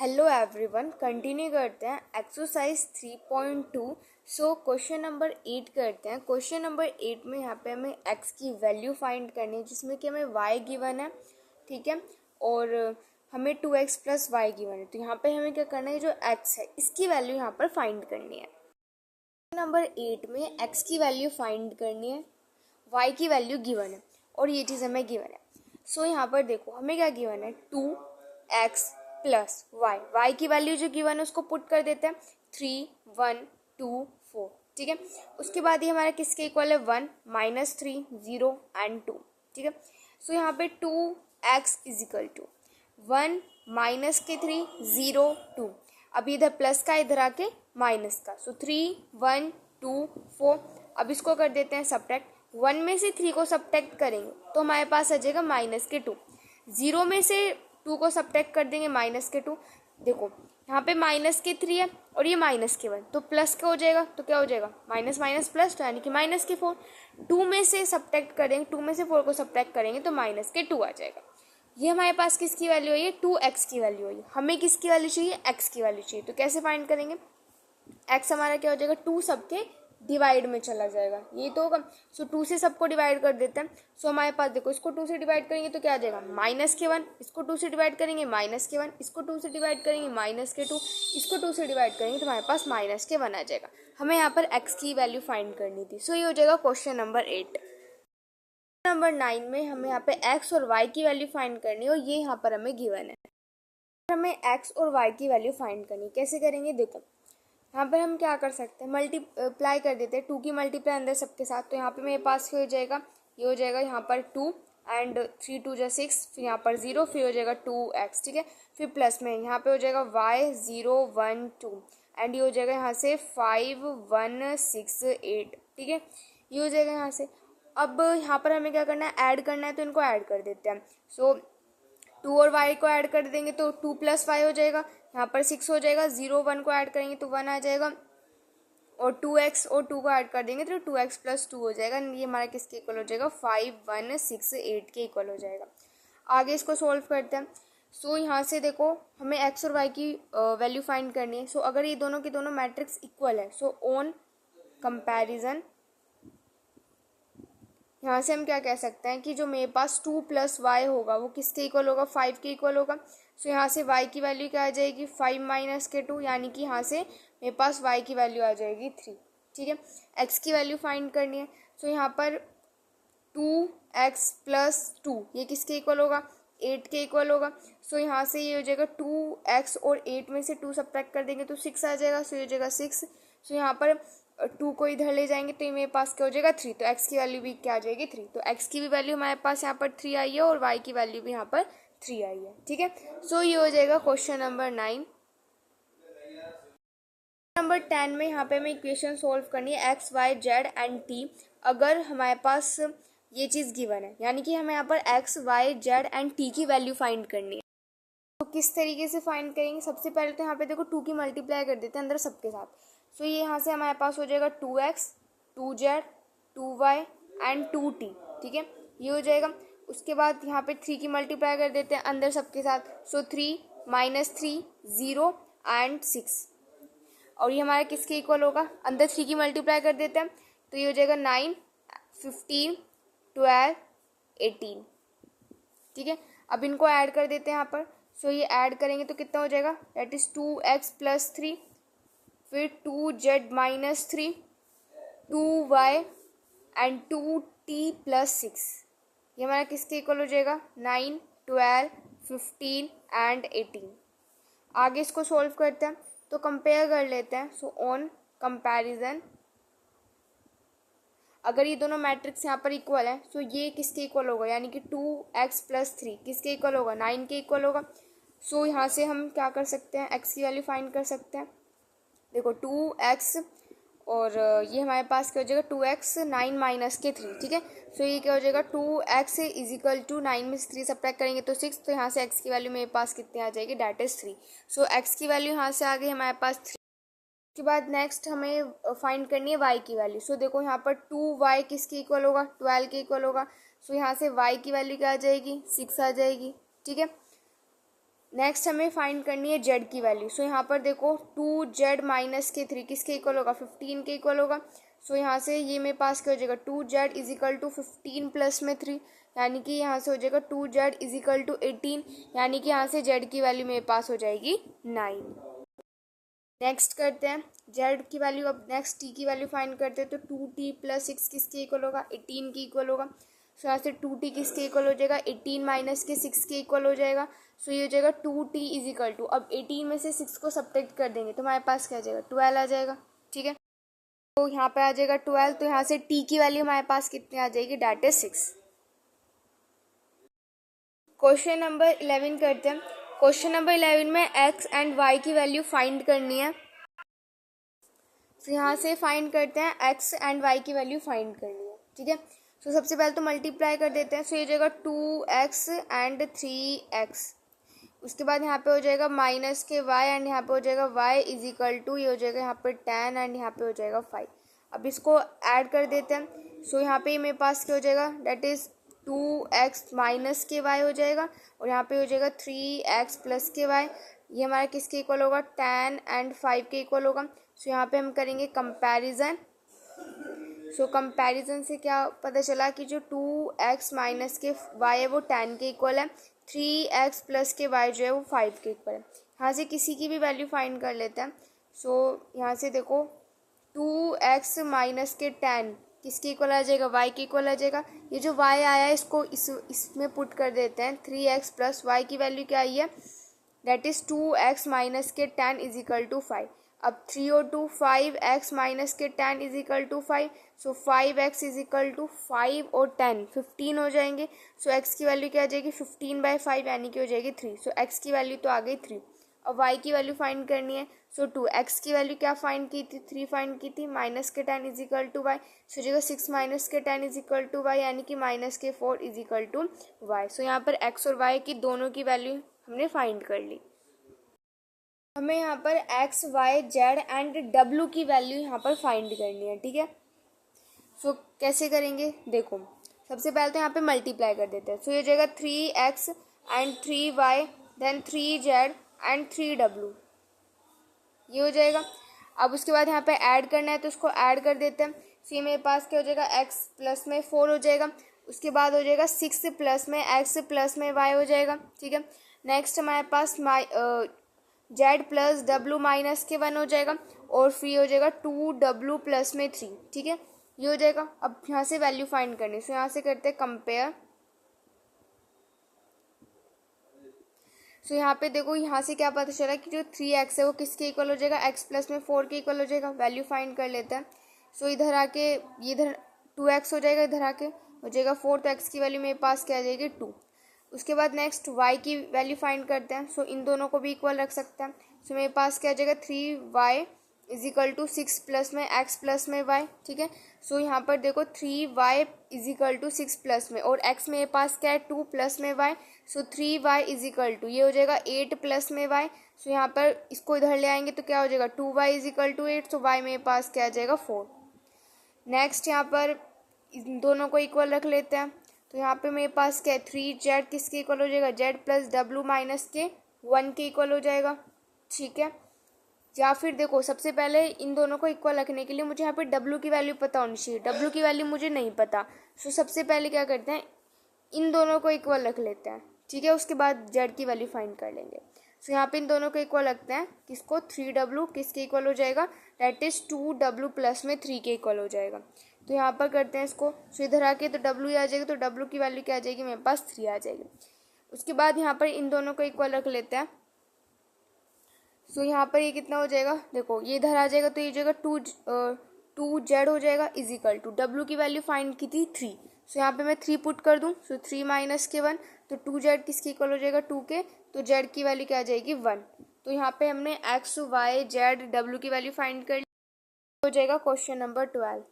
Hello everyone, continue करते हैं exercise 3.2। So question number 8 करते हैं। क्वेश्चन नंबर 8 में यहाँ पे हमें x की वैल्यू फाइंड करनी है, जिसमें कि हमें y गिवन है, ठीक है, और हमें 2x प्लस वाई गिवन है। तो यहाँ पे हमें क्या करना है, जो x है इसकी वैल्यू यहाँ पर फाइंड करनी है। नंबर 8 में x की वैल्यू फाइंड करनी है, y की वैल्यू गिवन है और ये चीज़ हमें गिवन है। सो यहाँ पर देखो हमें क्या गिवन है, 2x प्लस वाई की वैल्यू जो गिवन है उसको पुट कर देते हैं 3 1 2 4, ठीक है। उसके बाद ये हमारा किसके इक्वल है, 1 -3 0 एंड 2, ठीक है। सो यहाँ पे 2x इज इक्वल टू 1 -3 0 2, अभी इधर प्लस का इधर आके माइनस का, सो 3 1 2 4। अब इसको कर देते हैं सब्ट्रैक्ट, 1 में से 3 को सब्ट्रैक्ट करेंगे तो हमारे पास आ जाएगा -2, 0 में से 2 को सब्ट्रैक्ट कर देंगे -2। देखो यहाँ पे -3 है और ये -1, तो प्लस का हो जाएगा, तो क्या हो जाएगा माइनस माइनस प्लस, तो यानी कि -4। 2 में से सब्ट्रैक्ट करेंगे, 2 में से 4 को सब्ट्रैक्ट करेंगे तो -2 आ जाएगा। ये हमारे पास किसकी वैल्यू है, ये 2x की वैल्यू है। हमें किसकी वैल्यू चाहिए, x की वैल्यू चाहिए। तो कैसे फाइंड करेंगे, x हमारा क्या हो जाएगा, 2 सबके डिवाइड में चला जाएगा, ये तो होगा। सो 2 से सबको डिवाइड कर देते हैं। सो हमारे पास देखो, इसको 2 से डिवाइड करेंगे तो क्या आ जाएगा -1, इसको 2 से डिवाइड करेंगे -1, इसको 2 से डिवाइड करेंगे -2, इसको 2 से डिवाइड करेंगे तो हमारे पास -1 आ जाएगा। हमें यहाँ पर x की वैल्यू फाइंड करनी थी। सो ये हो जाएगा क्वेश्चन नंबर 8। नंबर 9 में हमें यहाँ पे x और y की वैल्यू फाइंड करनी है और ये यहाँ पर हमें गिवन है। हमें x और y की वैल्यू फाइंड करनी है, कैसे करेंगे, देखो यहाँ पर हम क्या कर सकते हैं, मल्टीप्लाई कर देते हैं, 2 की मल्टीप्लाई अंदर सबके साथ। तो यहाँ पे मेरे पास क्या हो जाएगा, ये हो जाएगा यहाँ पर 2 एंड 3 2 6, फिर यहाँ पर 0, फिर हो जाएगा 2x, ठीक है। फिर प्लस में यहाँ पे हो जाएगा y 0 1 2 एंड ये हो जाएगा यहाँ से 5 1 6 8, ठीक है। ये हो जाएगा यहाँ से। अब यहाँ पर हमें क्या करना है, ऐड करना है, तो इनको ऐड कर देते हैं। सो 2 और y को ऐड कर देंगे तो 2 + y हो जाएगा, यहाँ पर 6 हो जाएगा। 0 1 को ऐड करेंगे तो 1 आ जाएगा और 2x और 2 को ऐड कर देंगे तो 2x + 2 हो जाएगा। ये हमारा किसके इक्वल हो जाएगा, 5 1 6 8 के इक्वल हो जाएगा। आगे इसको सोल्व करते हैं। सो यहाँ से देखो हमें x और y की वैल्यू फाइंड करनी है। सो अगर ये दोनों के दोनों मैट्रिक्स इक्वल है, सो ऑन कंपैरिजन यहाँ से हम क्या कह सकते हैं कि जो मेरे पास 2 + y होगा वो किसके इक्वल होगा, 5 के इक्वल होगा। सो यहाँ से y की वैल्यू क्या आ जाएगी, 5 - 2, यानी कि यहाँ से मेरे पास y की वैल्यू आ जाएगी 3, ठीक है। x की वैल्यू फाइंड करनी है। सो यहाँ पर 2x + 2 ये किसके इक्वल होगा, 8 के इक्वल होगा। सो यहाँ से ये हो जाएगा 2x और 8 में से 2 सब्ट्रैक्ट कर देंगे तो 6 आ जाएगा। सो ये हो जाएगा 6। सो यहाँ पर 2 को इधर ले जाएंगे तो ये मेरे पास क्या हो जाएगा 3, तो x की वैल्यू भी क्या आ जाएगी 3। तो x की भी वैल्यू हमारे पास यहाँ पर 3 आई है और y की वैल्यू भी यहाँ पर 3 आई है, ठीक है। सो ये हो जाएगा क्वेश्चन नंबर 9। नंबर 10 में यहाँ पे हमें इक्वेशन सोल्व करनी है x y z and t। अगर हमारे पास ये चीज़ गिवन है, यानी कि हमें यहाँ पर x y z and t की वैल्यू फाइंड करनी है। तो किस तरीके से फाइंड करेंगे, सबसे पहले तो यहाँ पे देखो 2 की मल्टीप्लाई कर देते हैं अंदर सबके साथ। सो ये यहाँ से हमारे पास हो जाएगा 2x 2z 2y and 2t, ठीक है, ये हो जाएगा। उसके बाद यहाँ पे 3 की मल्टीप्लाई कर देते हैं अंदर सबके साथ। सो 3 -3 0 एंड 6, और ये हमारा किसके इक्वल होगा, अंदर 3 की मल्टीप्लाई कर देते हैं तो ये हो जाएगा 9 15 12 18, ठीक है। अब इनको ऐड कर देते हैं यहाँ पर। सो ये ऐड करेंगे तो कितना हो जाएगा, दैट इज 2x + 3, फिर 2z - 3 2y एंड 2t + 6, ये हमारा किसके इक्वल हो जाएगा 9 12 15 एंड 18। आगे इसको सोल्व करते हैं तो कंपेयर कर लेते हैं। सो ऑन कंपैरिजन अगर ये दोनों मैट्रिक्स यहाँ पर इक्वल है, सो ये किसके इक्वल होगा, यानी कि 2x + 3 किसके इक्वल होगा, 9 के इक्वल होगा। सो यहाँ से हम क्या कर सकते हैं, x की वैल्यू फाइंड कर सकते हैं। देखो 2x और ये हमारे पास क्या हो जाएगा 2x 9 - 3, ठीक है। सो ये क्या हो जाएगा 2x = 9 में से 3 सब्ट्रैक्ट करेंगे तो 6, तो यहाँ से x की वैल्यू मेरे पास कितनी आ जाएगी, डैट इज 3। सो x की वैल्यू यहाँ से आ गई हमारे पास 3। उसके बाद नेक्स्ट हमें फाइंड करनी है y की वैल्यू। सो देखो यहाँ पर 2y किसके इक्वल होगा, 12 के इक्वल होगा। सो यहाँ से y की वैल्यू क्या आ जाएगी, 6 आ जाएगी, ठीक है। नेक्स्ट हमें फाइंड करनी है जेड की वैल्यू। सो यहाँ पर देखो 2z माइनस के 3 किसके इक्वल होगा, 15 के इक्वल होगा। सो यहाँ से ये मेरे पास क्या हो जाएगा, 2z is equal to 15 plus में 3, यानी कि यहाँ से हो जाएगा 2z इज इक्वल टू 18, यानी कि यहाँ से z की वैल्यू मेरे पास हो जाएगी 9। नेक्स्ट करते हैं z की वैल्यू। अब नेक्स्ट t की वैल्यू फाइंड करते हैं। तो 2t प्लस 6 किसके इक्वल होगा, 18 के इक्वल होगा। सो यहाँ से 2t किसके इक्वल हो जाएगा, 18 माइनस के 6 के इक्वल हो जाएगा। सो ये हो जाएगा 2t इज इक्वल टू, अब 18 में से 6 को सब्ट्रैक्ट कर देंगे तो हमारे पास क्या आ जाएगा, 12 आ जाएगा। ठीक है, तो यहाँ पे आ जाएगा 12। तो यहाँ से t की वैल्यू हमारे पास कितनी आ जाएगी, डेट इज 6। क्वेश्चन नंबर 11 करते हैं। क्वेश्चन नंबर 11 में x एंड y की वैल्यू फाइंड करनी है। तो यहाँ से फाइंड करते हैं, x एंड y की वैल्यू फाइंड करनी है। ठीक है, तो सबसे पहले तो मल्टीप्लाई कर देते हैं। सो ये जाएगा 2x एंड 3x। उसके बाद यहाँ पे हो जाएगा माइनस के y एंड यहाँ पे हो जाएगा y इज इक्वल टू, ये हो जाएगा यहाँ पे 10 एंड यहाँ पे हो जाएगा 5। अब इसको ऐड कर देते हैं। सो यहाँ पे मेरे पास क्या हो जाएगा, डेट इज 2x माइनस के y हो जाएगा और यहाँ पे हो जाएगा 3x प्लस के y। ये हमारा किसके इक्वल होगा, 10 एंड 5 के इक्वल होगा। सो यहाँ पे हम करेंगे कंपैरिजन। सो कंपैरिजन से क्या पता चला कि जो 2x माइनस के y है वो 10 के इक्वल है, 3x प्लस के y जो है वो 5 के इक्वल है। यहाँ से किसी की भी वैल्यू फाइंड कर लेते हैं। सो यहाँ से देखो 2x माइनस के 10 किसके इक्वल आ जाएगा, y के इक्वल आ जाएगा। ये जो y आया है इसको इसमें पुट कर देते हैं। 3x प्लस y की वैल्यू क्या आई है, दैट इज 2x माइनस के 10 इज इक्वल टू 5। अब 3 और 2 5x माइनस के 10 is equal to 5। So 5x is equal to 5 और 10 15 हो जाएंगे। सो x की वैल्यू क्या आ जाएगी, 15/5 यानी कि हो जाएगी 3। सो x की वैल्यू तो आ गई 3। अब y की वैल्यू फाइंड करनी है। सो 2x की वैल्यू क्या फाइंड की थी, 3 फाइंड की थी, माइनस के 10 इज इक्वल टू y। सो जगह 6 माइनस के 10 इज इक्वल टू y, यानी कि माइनस के 4 इज इक्वल टू y। सो यहाँ पर x और y की दोनों की वैल्यू हमने फाइंड कर ली। हमें यहाँ पर x, y, z and w की वैल्यू यहाँ पर फाइंड करनी है। ठीक है, सो कैसे करेंगे, देखो सबसे पहले तो यहाँ पे मल्टीप्लाई कर देते हैं। सो ये जाएगा 3x and 3y then 3z and 3w, ये हो जाएगा। अब उसके बाद यहाँ पे ऐड करना है तो उसको ऐड कर देते हैं। सो ये मेरे पास क्या हो जाएगा, x प्लस में 4 हो जाएगा। उसके बाद हो जाएगा 6 प्लस में x प्लस में y हो जाएगा। ठीक है, नेक्स्ट हमारे पास z प्लस w माइनस के 1 हो जाएगा और फिर हो जाएगा 2w प्लस में 3। ठीक है, ये हो जाएगा। अब यहाँ से वैल्यू फाइंड करनी, सो यहाँ से करते हैं कंपेयर। सो यहाँ पे देखो यहाँ से क्या पता चला कि जो 3x है वो किसके इक्वल हो जाएगा, x प्लस में 4 के इक्वल हो जाएगा। वैल्यू फाइंड कर लेते हैं। सो इधर आके ये इधर 2x हो जाएगा, इधर आके हो जाएगा 4। तो x की वैल्यू मेरे पास क्या आ जाएगी 2। उसके बाद नेक्स्ट y की वैल्यू फाइंड करते हैं। सो इन दोनों को भी इक्वल रख सकते हैं। सो मेरे पास क्या आ जाएगा 3y is equal to 6 plus में x प्लस में y। ठीक है, सो यहाँ पर देखो 3y is equal to 6 plus में और x मेरे पास क्या है 2 प्लस में y। So 3y is equal to, ये हो जाएगा 8 प्लस में y। सो यहाँ पर इसको इधर ले आएंगे तो क्या हो जाएगा 2y is equal to 8। So y मेरे पास क्या आ जाएगा 4। नेक्स्ट यहाँ पर इन दोनों को इक्वल रख लेते हैं। तो यहाँ पे मेरे पास क्या है 3z किसके इक्वल हो जाएगा, z प्लस w माइनस के 1 के इक्वल हो जाएगा। ठीक है, या फिर देखो सबसे पहले इन दोनों को इक्वल रखने के लिए मुझे यहाँ पे w की वैल्यू पता होनी चाहिए। w की वैल्यू मुझे नहीं पता। सो सबसे पहले क्या करते हैं, इन दोनों को इक्वल रख लेते हैं। ठीक है, उसके बाद z की वैल्यू फाइंड कर लेंगे। सो यहाँ पे इन दोनों को इक्वल रखते हैं। किसको, 3w किसके इक्वल हो जाएगा, दैट इज 2w प्लस में 3 के इक्वल हो जाएगा। तो यहाँ पर करते हैं इसको। सो इधर आके तो w आ जाएगा, तो w की वैल्यू क्या आ जाएगी, मेरे पास 3 आ जाएगी। उसके बाद यहाँ पर इन दोनों को इक्वल रख लेते हैं। सो यहाँ पर ये कितना हो जाएगा, देखो ये इधर आ जाएगा तो ये जाएगा 2z हो जाएगा इज इक्वल टू, w की वैल्यू फाइंड की थी 3। सो यहाँ पे मैं 3 पुट कर दूँ। सो 3 माइनस के 1, तो 2z किसके इक्वल हो जाएगा 2 के, तो z की वैल्यू क्या आ जाएगी 1। तो यहाँ पे हमने x, y, z, w की वैल्यू फाइंड कर ली। हो जाएगा क्वेश्चन नंबर 12।